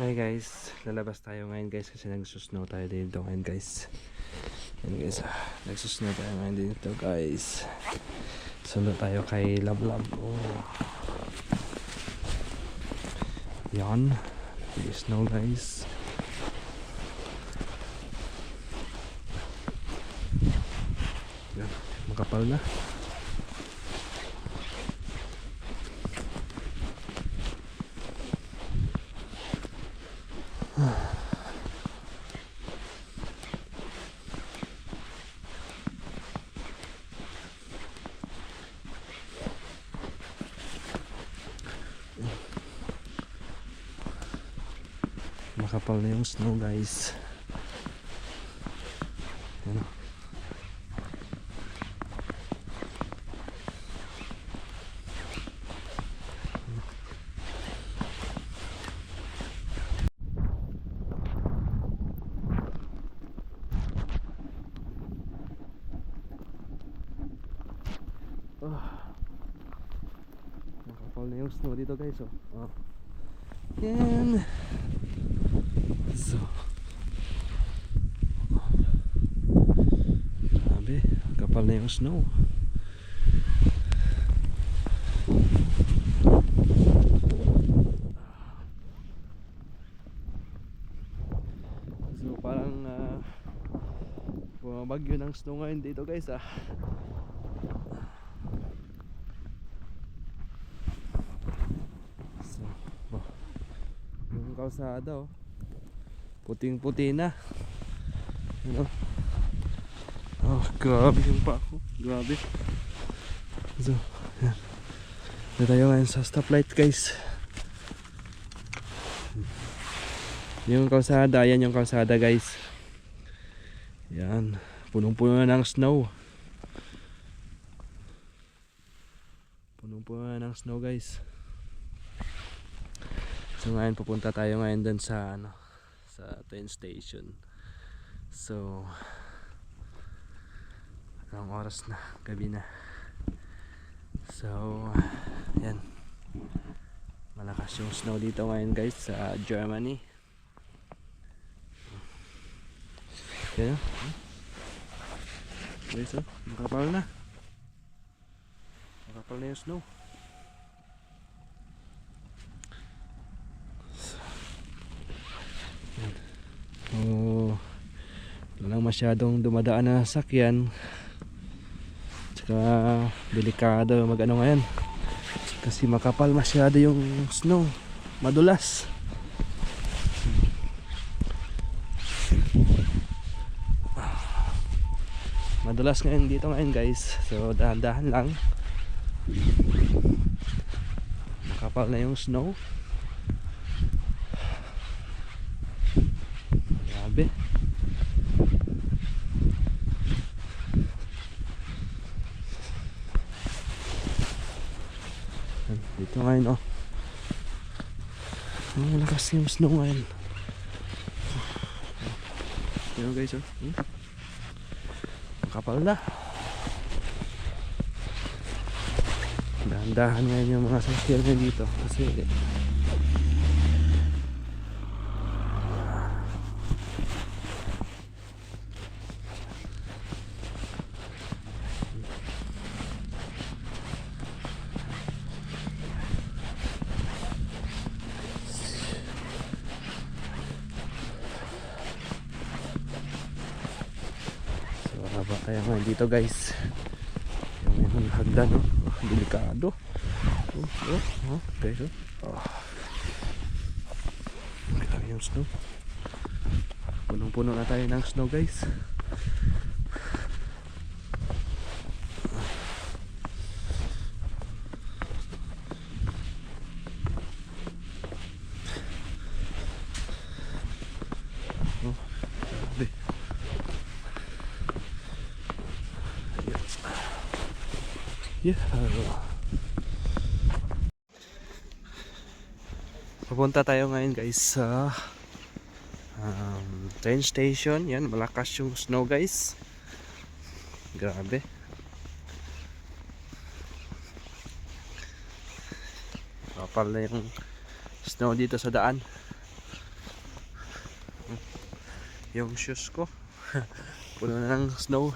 Hi guys, lalabas tayo ngayon guys kasi nagsusnow tayo dito ngayon guys. Yan guys, nagsusnow tayo ngayon dito guys. Sundo tayo kay Lablab. Oh. Yan, snow guys. Yan, makapal na. Makapal na yung snow guys. Yan o. Makapal na yung snow dito guys. Oh. Yan. So grabe, kapal na yung snow. So parang bumabagyo ng snow ngayon dito guys So yung kalsada puting puti na. Ano? Oh, grabe yung pa ako. Grabe. So, yan. Dito tayo ngayon sa stoplight guys. Yung kalsada, yan yung kalsada guys. Yan. Punong-puno na ng snow. Punong-puno na ng snow guys. So ngayon pupunta tayo ngayon dun sa sa train station. So ang oras na, gabi na. So yan, malakas yung snow dito ngayon guys sa Germany. Yan guys, makapal na yung snow. Oh, walang masyadong dumadaan na sakyan. Tsaka delikado mag-ano ngayon kasi makapal masyado yung snow, madulas. Madulas ngayon dito ngayon guys. So dahan-dahan lang. Makapal na yung snow. Grabe. Dito ngayon ang lakas yung snow ngayon. Yan guys makapal na. Dahan-dahan ngayon yung mga sasakyan ngayon dito kasi kaya ngayon dito guys yung hagdan delikado guys grabe yung snow, punong-puno na tayo ng snow guys. Grabe. Yeah. Pupunta tayo ngayon guys sa train station. Yan, malakas yung snow guys. Grabe. Kapal na yung snow dito sa daan. yung shoes ko. Puno na ng snow.